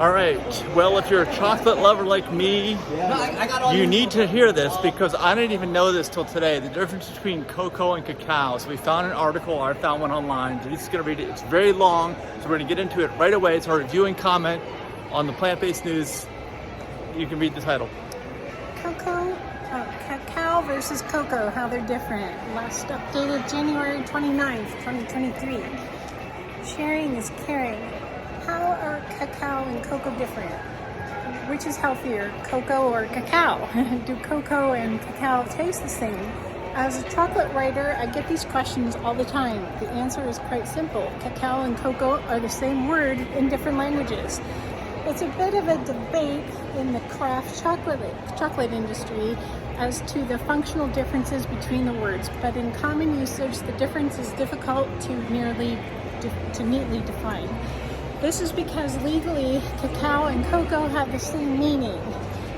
All right. Well, if you're a chocolate lover like me, you need to hear this because I didn't even know this till today. The difference between cocoa and cacao. So we found an article. I found one online. Denise is going to read it. It's very long, so we're going to get into it right away. It's our review and comment on the Plant-Based News. You can read the title. Cacao versus cocoa, how they're different. Last updated January 29th, 2023. Sharing is caring. How are cacao and cocoa different? Which is healthier, cocoa or cacao? Do cocoa and cacao taste the same? As a chocolate writer, I get these questions all the time. The answer is quite simple. Cacao and cocoa are the same word in different languages. It's a bit of a debate in the craft chocolate industry as to the functional differences between the words, but in common usage, the difference is difficult to neatly define. This is because legally, cacao and cocoa have the same meaning.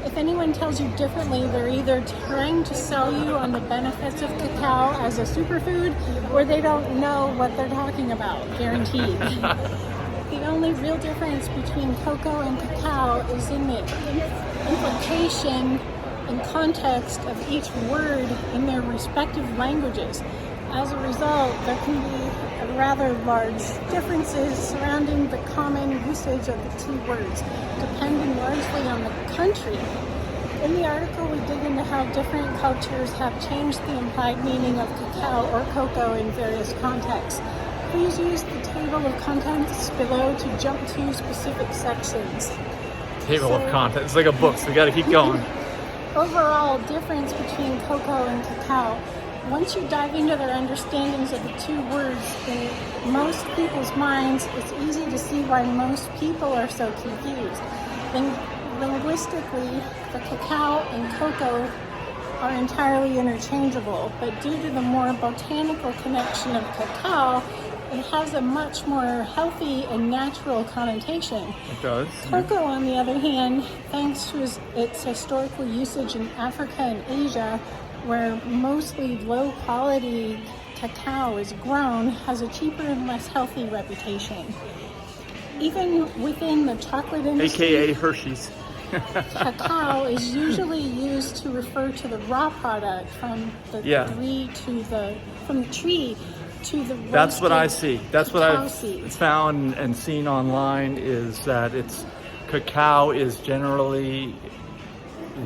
If anyone tells you differently, they're either trying to sell you on the benefits of cacao as a superfood, or they don't know what they're talking about, guaranteed. The only real difference between cocoa and cacao is in the implication and context of each word in their respective languages. As a result, there can be rather large differences surrounding the common usage of the two words, depending largely on the country. In the article, we dig into how different cultures have changed the implied meaning of cacao or cocoa in various contexts. Please use the table of contents below to jump to specific sections. Table of contents. It's like a book, so we got to keep going. Overall difference between cocoa and cacao. Once you dive into their understandings of the two words, in most people's minds, it's easy to see why most people are so confused. Linguistically, the cacao and cocoa are entirely interchangeable, but due to the more botanical connection of cacao, it has a much more healthy and natural connotation. It does. Cocoa, on the other hand, thanks to its historical usage in Africa and Asia, where mostly low-quality cacao is grown, has a cheaper and less healthy reputation. Even within the chocolate industry, AKA Hershey's. cacao is usually used to refer to the raw product from the tree to the That's what I see. That's what I've seeds. found and seen online is that cacao is generally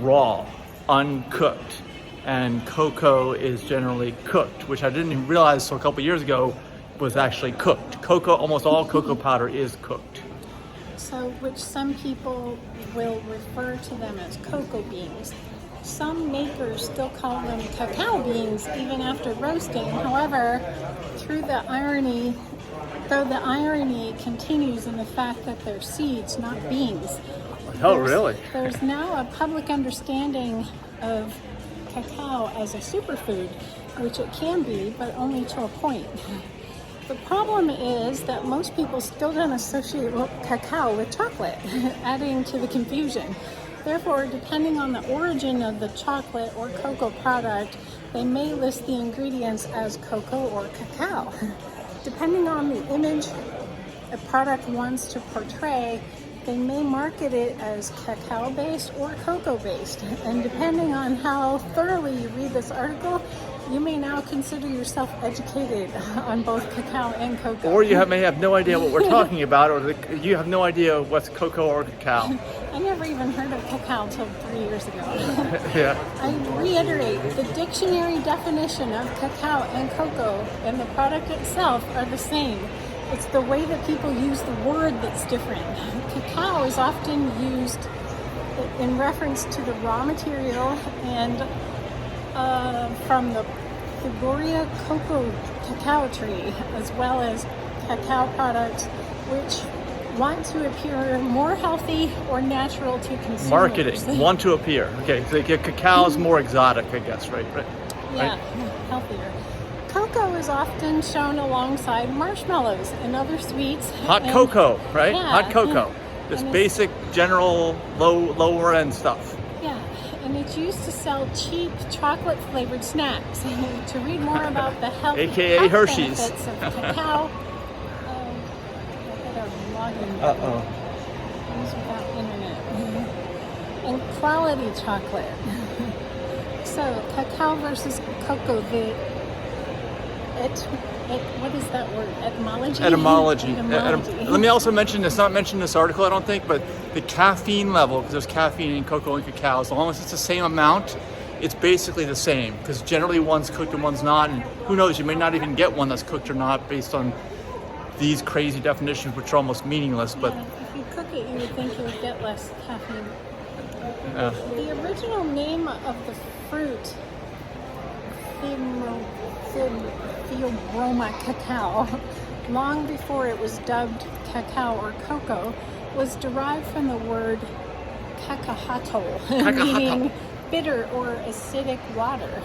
raw, uncooked. And cocoa is generally cooked, which I didn't even realize until a couple years ago was actually cooked. Cocoa, almost all cocoa powder is cooked. So, which some people will refer to them as cocoa beans. Some makers still call them cacao beans even after roasting. However, though the irony continues in the fact that they're seeds, not beans. Oh, really? There's now a public understanding of cacao as a superfood, which it can be, but only to a point. The problem is that most people still don't associate cacao with chocolate, adding to the confusion. Therefore, depending on the origin of the chocolate or cocoa product, they may list the ingredients as cocoa or cacao. Depending on the image a product wants to portray, they may market it as cacao-based or cocoa-based. And depending on how thoroughly you read this article, you may now consider yourself educated on both cacao and cocoa. Or you may have no idea what we're talking about, or you have no idea what's cocoa or cacao. I never even heard of cacao until 3 years ago. Yeah. I reiterate, the dictionary definition of cacao and cocoa and the product itself are the same. It's the way that people use the word that's different. Cacao is often used in reference to the raw material and from the Fruitarian cocoa cacao tree, as well as cacao products which want to appear more healthy or natural to consumers. Marketing, want to appear. Okay, so cacao is more exotic, I guess, right? Yeah, healthier. Cocoa is often shown alongside marshmallows and other sweets. Hot cocoa, right? Yeah, Hot cocoa. This basic, general, lower end stuff. Yeah, and it's used to sell cheap chocolate-flavored snacks. To read more about the health Hershey's benefits of cacao, These without internet. And quality chocolate. So, cacao versus cocoa. What is that word? Etymology? Etymology. Etymology. Let me also mention, it's not mentioned in this article, I don't think, but the caffeine level, because there's caffeine in cocoa and cacao, as long as it's the same amount, it's basically the same, because generally one's cooked and one's not, and who knows, you may not even get one that's cooked or not based on these crazy definitions, which are almost meaningless. But yeah, if you cook it, you would think you would get less caffeine. Yeah. The original name of the fruit, Theobroma cacao, long before it was dubbed cacao or cocoa, was derived from the word cacahatl, meaning bitter or acidic water.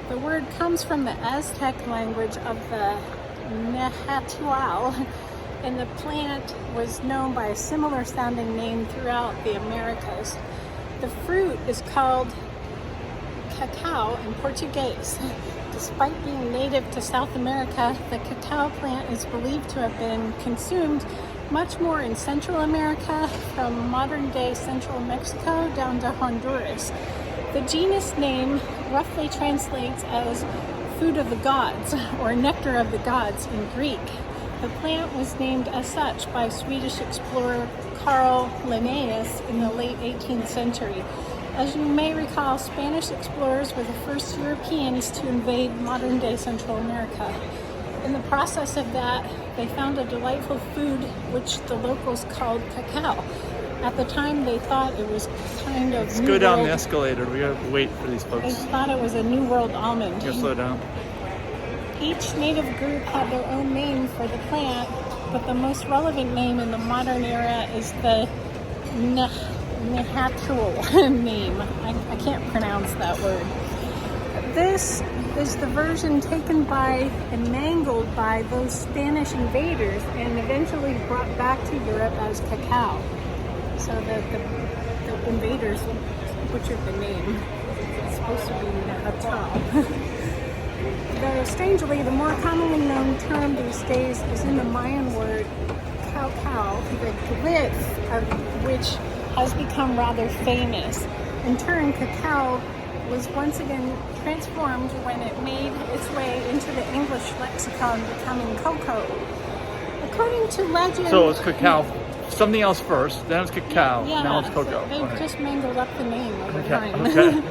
The word comes from the Aztec language of the Nahuatl, and the plant was known by a similar sounding name throughout the Americas. The fruit is called cacao in Portuguese. Despite being native to South America, the cacao plant is believed to have been consumed much more in Central America, from modern-day central Mexico down to Honduras. The genus name roughly translates as food of the gods or nectar of the gods in Greek. The plant was named as such by Swedish explorer Carl Linnaeus in the late 18th century. As you may recall, Spanish explorers were the first Europeans to invade modern-day Central America. In the process of that, they found a delightful food which the locals called cacao. At the time, they thought it was kind of Let's go down the escalator. We gotta wait for these folks. They thought it was a New World almond. You gotta slow down. Each native group had their own name for the plant, but the most relevant name in the modern era is the Nahuatl name. I can't pronounce that word. This is the version taken by and mangled by those Spanish invaders and eventually brought back to Europe as cacao. So the invaders butchered the name. It's supposed to be Nahuatl. Though strangely, the more commonly known term these days is in the Mayan word cacao, the glyph of which has become rather famous. In turn, cacao was once again transformed when it made its way into the English lexicon, becoming cocoa. According to legend... So it's cacao, something else first, then it's cacao, yeah, now it's cocoa. So they've just mangled up the name over time. Okay.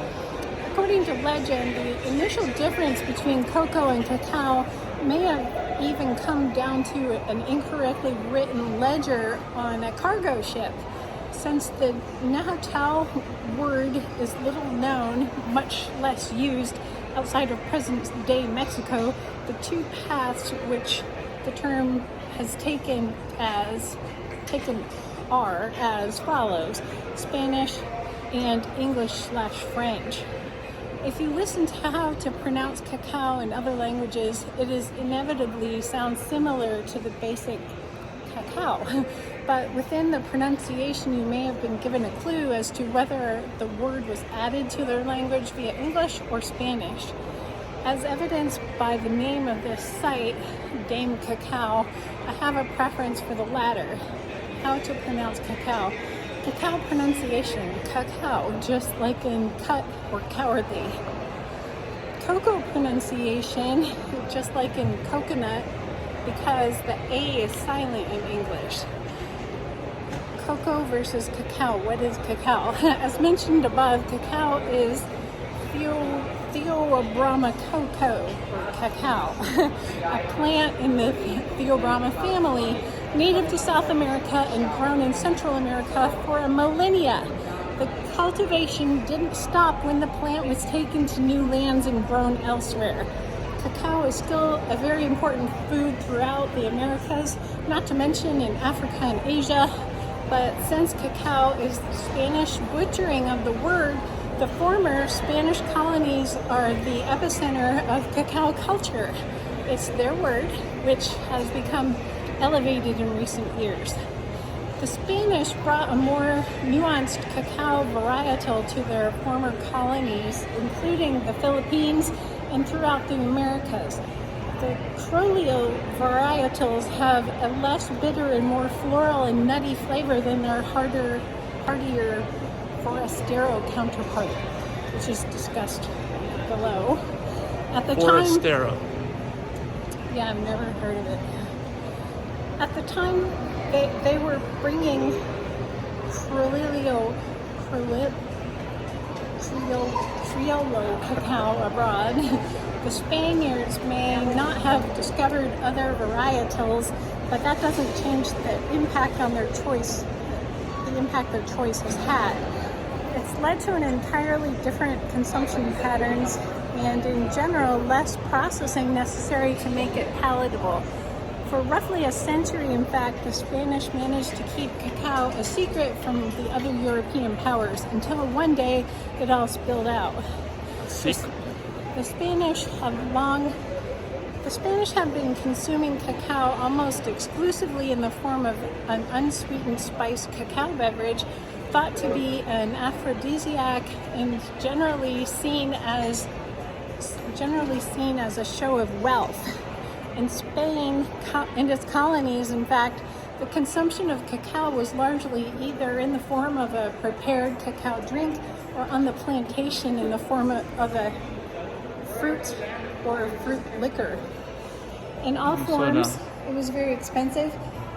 According to legend, the initial difference between cocoa and cacao may have even come down to an incorrectly written ledger on a cargo ship. Since the Nahuatl word is little known, much less used outside of present-day Mexico, the two paths which the term has taken are as follows: Spanish and English/French. If you listen to how to pronounce cacao in other languages, it is inevitably sounds similar to the basic cacao. But within the pronunciation, you may have been given a clue as to whether the word was added to their language via English or Spanish. As evidenced by the name of this site, Dame Cacao, I have a preference for the latter. How to pronounce cacao. Cacao pronunciation, cacao, just like in cut or cowardly. Cocoa pronunciation, just like in coconut, because the A is silent in English. Cocoa versus cacao. What is cacao? As mentioned above, cacao is Theobroma cocoa, or cacao, a plant in the Theobroma family, native to South America and grown in Central America for a millennia. The cultivation didn't stop when the plant was taken to new lands and grown elsewhere. Cacao is still a very important food throughout the Americas, not to mention in Africa and Asia. But since cacao is the Spanish butchering of the word, the former Spanish colonies are the epicenter of cacao culture. It's their word, which has become elevated in recent years. The Spanish brought a more nuanced cacao varietal to their former colonies, including the Philippines and throughout the Americas. The Criollo varietals have a less bitter and more floral and nutty flavor than their hardier Forastero counterpart, which is discussed below. At the Forastero. time, yeah, I've never heard of it. At the time, they were bringing Criollo cacao abroad. The Spaniards may not have discovered other varietals, but that doesn't change the impact on their choice. The impact their choice has had. It's led to an entirely different consumption patterns, and in general, less processing necessary to make it palatable. For roughly a century, in fact, the Spanish managed to keep cacao a secret from the other European powers until one day it all spilled out. Secret. The Spanish have been consuming cacao almost exclusively in the form of an unsweetened spiced cacao beverage, thought to be an aphrodisiac and generally seen as a show of wealth. In Spain and its colonies, in fact, the consumption of cacao was largely either in the form of a prepared cacao drink or on the plantation in the form of a fruit or a fruit liquor. In all forms, it was very expensive,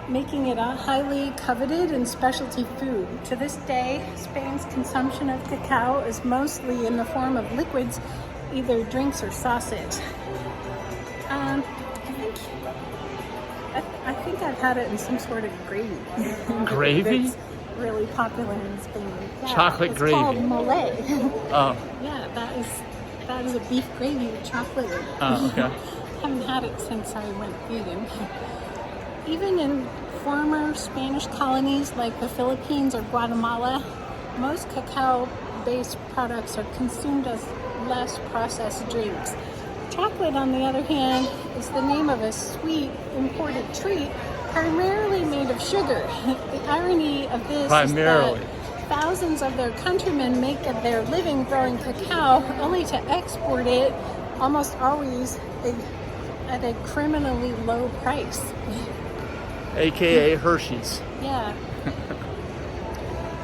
making it a highly coveted and specialty food. To this day, Spain's consumption of cacao is mostly in the form of liquids, either drinks or sausage. I think I've had it in some sort of gravy. Gravy? It's really popular in Spain. Yeah, Chocolate gravy. It's called mole. Oh. Yeah, that is a beef gravy with chocolate in it. Oh, okay. Haven't had it since I went vegan. Even in former Spanish colonies like the Philippines or Guatemala, most cacao-based products are consumed as less processed drinks. Chocolate, on the other hand, is the name of a sweet imported treat primarily made of sugar. The irony of this is that thousands of their countrymen make their living growing cacao only to export it almost always at a criminally low price. AKA Hershey's. Yeah.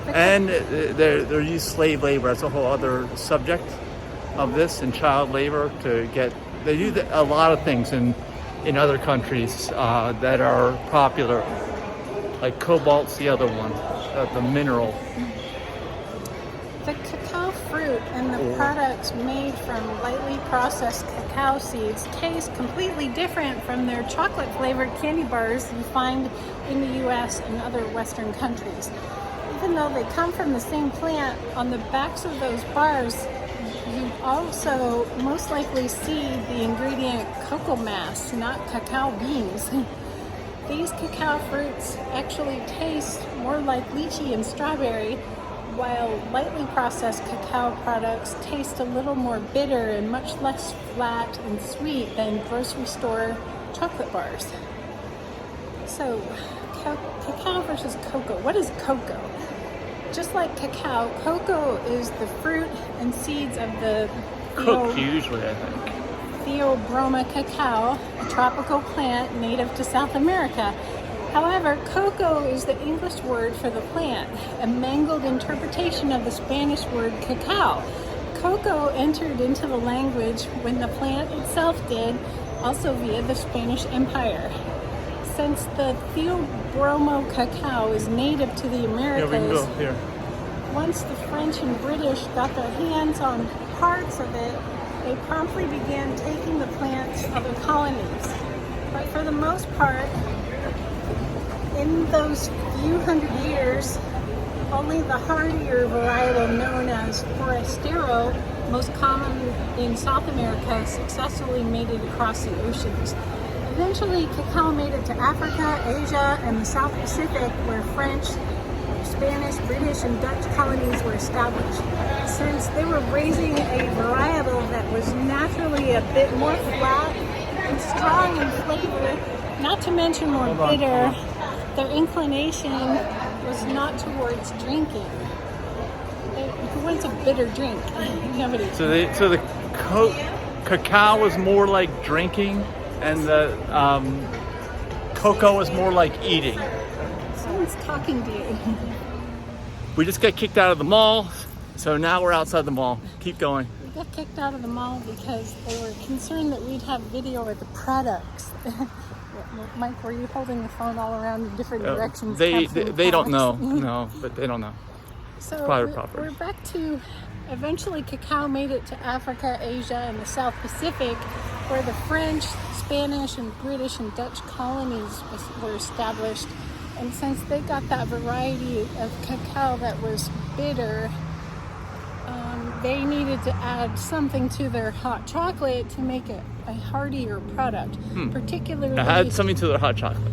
And they're used slave labor. That's a whole other subject of this, and child labor they do a lot of things in other countries that are popular, like cobalt's the other one, the mineral. The cacao fruit and the products made from lightly processed cacao seeds taste completely different from their chocolate flavored candy bars you find in the US and other Western countries. Even though they come from the same plant, on the backs of those bars you also most likely see the ingredient cocoa mass, not cacao beans. These cacao fruits actually taste more like lychee and strawberry, while lightly processed cacao products taste a little more bitter and much less flat and sweet than grocery store chocolate bars. So, cacao versus cocoa. What is cocoa? Just like cacao, cocoa is the fruit and seeds of the Cooked usually, I think. Theobroma cacao, a tropical plant native to South America. However, cocoa is the English word for the plant, a mangled interpretation of the Spanish word cacao. Cocoa entered into the language when the plant itself did, also via the Spanish Empire. Since the Theobroma cacao is native to the Americas, once the French and British got their hands on parts of it, they promptly began taking the plants to other colonies. But for the most part, in those few hundred years, only the hardier varietal known as Forastero, most common in South America, successfully made it across the oceans. Eventually, cacao made it to Africa, Asia, and the South Pacific, where French, Spanish, British, and Dutch colonies were established. Since they were raising a varietal that was naturally a bit more flat and strong in flavor, not to mention more bitter, their inclination was not towards drinking. Who wants a bitter drink? Nobody. So the cacao was more like drinking and the cocoa is more like eating. Someone's talking to you. We just got kicked out of the mall, so now we're outside the mall. Keep going. We got kicked out of the mall because they were concerned that we'd have video of the products. Mike, were you holding the phone all around in different directions? They don't know. No, but they don't know. So we're back to, eventually cacao made it to Africa, Asia, and the South Pacific, where the French, Spanish, and British and Dutch colonies were established. And since they got that variety of cacao that was bitter, they needed to add something to their hot chocolate to make it a heartier product. Particularly, add something to their hot chocolate.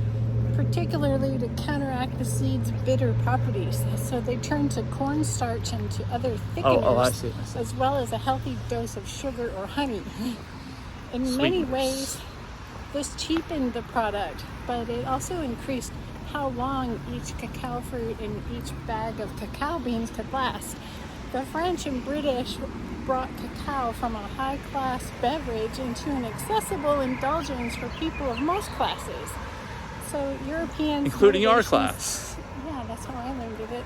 Particularly to counteract the seed's bitter properties. So they turned to cornstarch and to other thickeners, I see. as well as a healthy dose of sugar or honey. In many ways, this cheapened the product, but it also increased how long each cacao fruit and each bag of cacao beans could last. The French and British brought cacao from a high-class beverage into an accessible indulgence for people of most classes. So Europeans, including our class. Yeah, that's how I learned of it.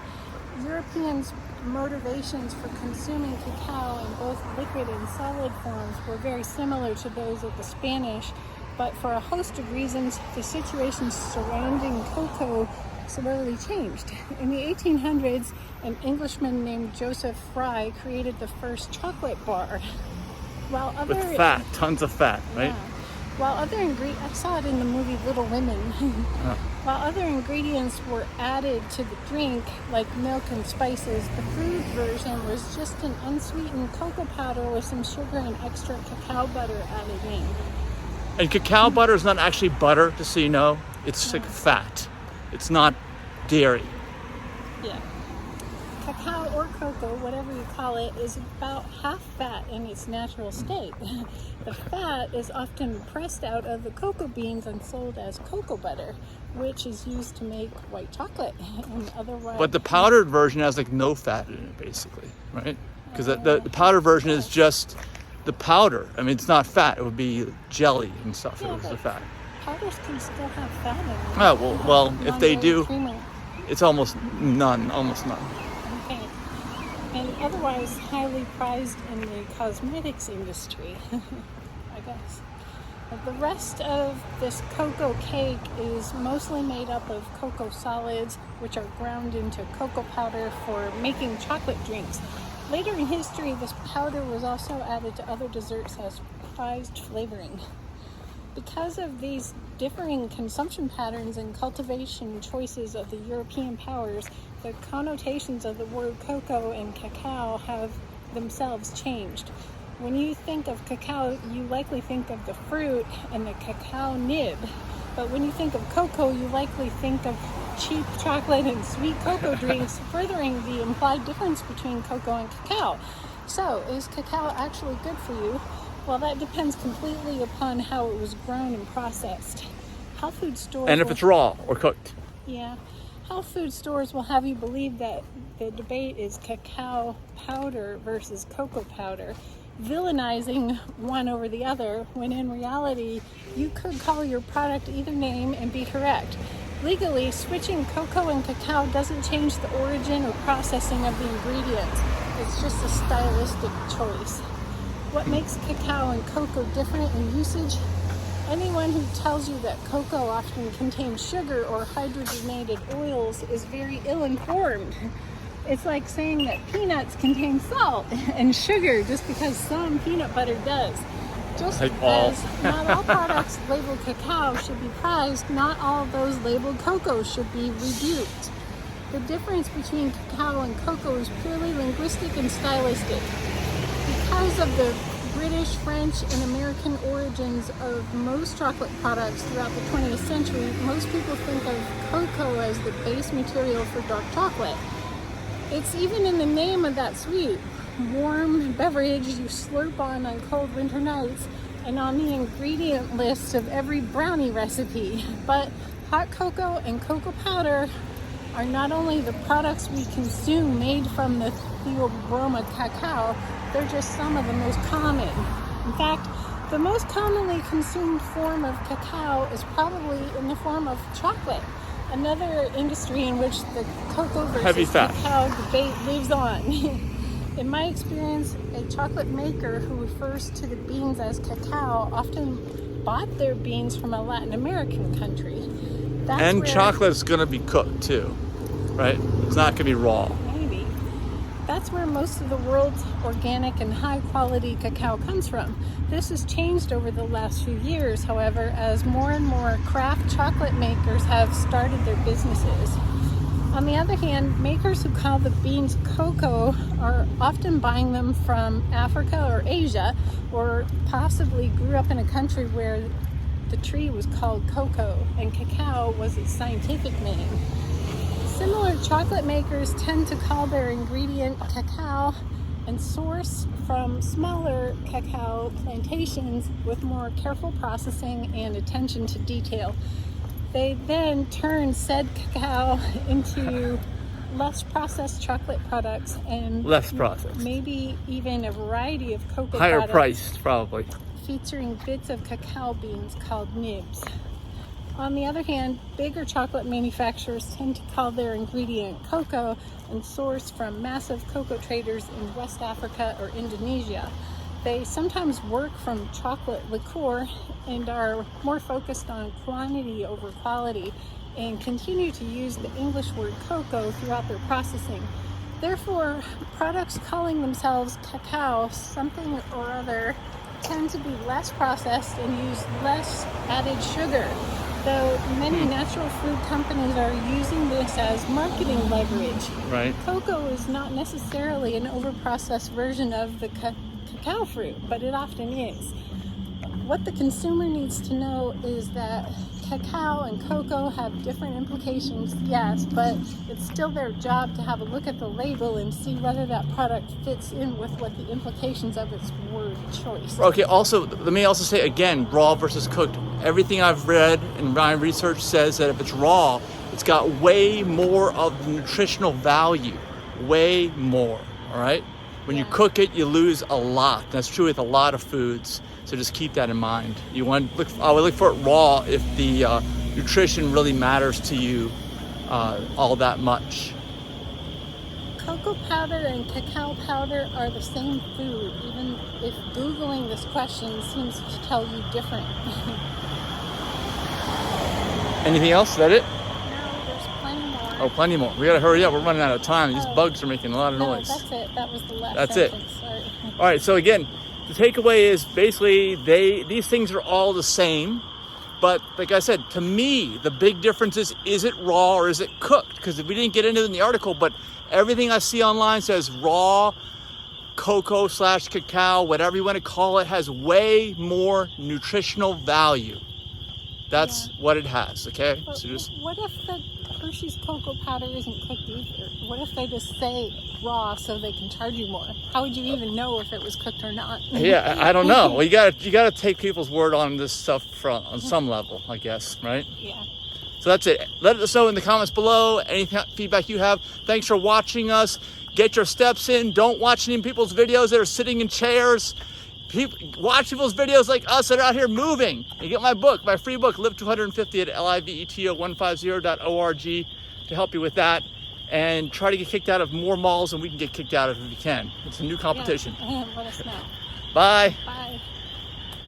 Europeans' motivations for consuming cacao in both liquid and solid forms were very similar to those of the Spanish, but for a host of reasons, the situation surrounding cocoa slowly changed. In the 1800s, an Englishman named Joseph Fry created the first chocolate bar. With fat, tons of fat, right? Yeah. While other ingredients, I saw it in the movie Little Women. While other ingredients were added to the drink, like milk and spices, the food version was just an unsweetened cocoa powder with some sugar and extra cacao butter added in. And cacao butter is not actually butter, just so you know. It's like fat. It's not dairy. Yeah. Cacao or cocoa, whatever you call it, is about half fat in its natural state. The fat is often pressed out of the cocoa beans and sold as cocoa butter, which is used to make white chocolate. And otherwise, but the powdered version has like no fat in it, basically, right? Because the powder version is just the powder. I mean, it's not fat. It would be jelly and stuff. Yeah, it was the fat. Powders can still have fat in them. Oh, well, if they do, creamy. it's almost none. Okay. And otherwise highly prized in the cosmetics industry, I guess. But the rest of this cocoa cake is mostly made up of cocoa solids, which are ground into cocoa powder for making chocolate drinks. Later in history, this powder was also added to other desserts as prized flavoring. Because of these differing consumption patterns and cultivation choices of the European powers, the connotations of the word cocoa and cacao have themselves changed. When you think of cacao, you likely think of the fruit and the cacao nib. But when you think of cocoa, you likely think of cheap chocolate and sweet cocoa drinks, furthering the implied difference between cocoa and cacao. So, is cacao actually good for you? Well, that depends completely upon how it was grown and processed. Health food stores And if it's raw or cooked. Yeah. Health food stores will have you believe that the debate is cacao powder versus cocoa powder, villainizing one over the other, when in reality, you could call your product either name and be correct. Legally, switching cocoa and cacao doesn't change the origin or processing of the ingredients. It's just a stylistic choice. What makes cacao and cocoa different in usage? Anyone who tells you that cocoa often contains sugar or hydrogenated oils is very ill-informed. It's like saying that peanuts contain salt and sugar just because some peanut butter does. Just as not all products labeled cacao should be prized, not all of those labeled cocoa should be rebuked. The difference between cacao and cocoa is purely linguistic and stylistic. Because of the British, French, and American origins of most chocolate products throughout the 20th century, most people think of cocoa as the base material for dark chocolate. It's even in the name of that sweet, warm beverage you slurp on cold winter nights and on the ingredient list of every brownie recipe. But hot cocoa and cocoa powder are not only the products we consume made from the Theobroma cacao, they're just some of the most common. In fact, The most commonly consumed form of cacao is probably in the form of chocolate, another industry in which the cocoa versus cacao debate lives on. In my experience, a chocolate maker who refers to the beans as cacao often bought their beans from a Latin American country. And chocolate's going to be cooked too, right? It's not going to be raw. Maybe. That's where most of the world's organic and high-quality cacao comes from. This has changed over the last few years, however, as more and more craft chocolate makers have started their businesses. On the other hand, makers who call the beans cocoa are often buying them from Africa or Asia, or possibly grew up in a country where the tree was called cocoa and cacao was its scientific name. Similar chocolate makers tend to call their ingredient cacao and source from smaller cacao plantations with more careful processing and attention to detail. They then turn said cacao into less processed chocolate products and less processed, maybe even a variety of cocoa higher products, priced probably, featuring bits of cacao beans called nibs. On the other hand, bigger chocolate manufacturers tend to call their ingredient cocoa and source from massive cocoa traders in West Africa or Indonesia. They sometimes work from chocolate liqueur and are more focused on quantity over quality and continue to use the English word cocoa throughout their processing. Therefore, products calling themselves cacao something or other tend to be less processed and use less added sugar, though many natural food companies are using this as marketing leverage. Right. Cocoa is not necessarily an overprocessed version of the cacao fruit, but it often is. What the consumer needs to know is that cacao and cocoa have different implications, yes, but it's still their job to have a look at the label and see whether that product fits in with what the implications of its word choice. Okay, also, let me also say again, raw versus cooked. Everything I've read and my research says that if it's raw, it's got way more of the nutritional value, way more, all right? When you cook it, you lose a lot. That's true with a lot of foods, so just keep that in mind. I would look for it raw if the nutrition really matters to you all that much. Cocoa powder and cacao powder are the same food, even if Googling this question seems to tell you different. Anything else? Is that it? No, there's plenty more. Oh, plenty more. We gotta hurry up. We're running out of time. These bugs are making a lot of noise. That's it. That was the last That's sentence. it. Sorry. All right. So again, the takeaway is basically these things are all the same, but like I said, to me, the big difference is it raw or is it cooked? Because we didn't get into it in the article, but everything I see online says raw cocoa / cacao, whatever you want to call it, has way more nutritional value. That's what it has, okay? But So just what if the Hershey's cocoa powder isn't cooked either? What if they just say raw so they can charge you more? How would you even know if it was cooked or not? yeah, I don't know. Well, you gotta take people's word on this stuff on some level, I guess, right? Yeah. So that's it. Let us know in the comments below any feedback you have. Thanks for watching us. Get your steps in. Don't watch any people's videos that are sitting in chairs. Watch people's videos like us that are out here moving. You get my book, my free book, Live 250 at liveto150.org to help you with that. And try to get kicked out of more malls than we can get kicked out of if we can. It's a new competition. Yeah. Let us know. Bye. Bye.